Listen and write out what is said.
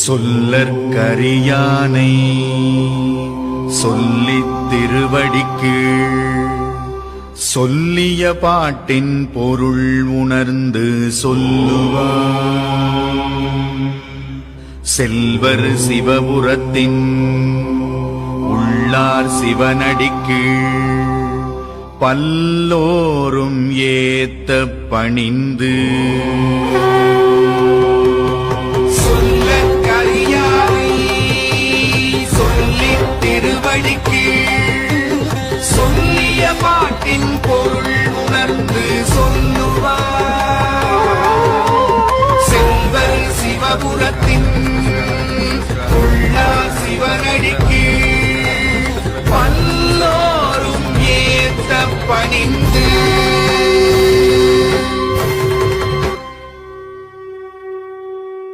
சொல்லற்கரியானை சொல்லித் திருவடிக்கீழ் சொல்லிய பாட்டின் பொருள் உணர்ந்து சொல்லுவார். செல்வர் சிவபுரத்தின் உள்ளார் சிவனடிக்கீழ் பல்லோரும் ஏத்த பணிந்து சொல்லிய பாட்டின் பொருள் உணர்ந்து சொல்லுவார். செல்வர் சிவபுரத்தின் உள்ளார் சிவனடிக்கு பல்லோரும் ஏத்த பணிந்து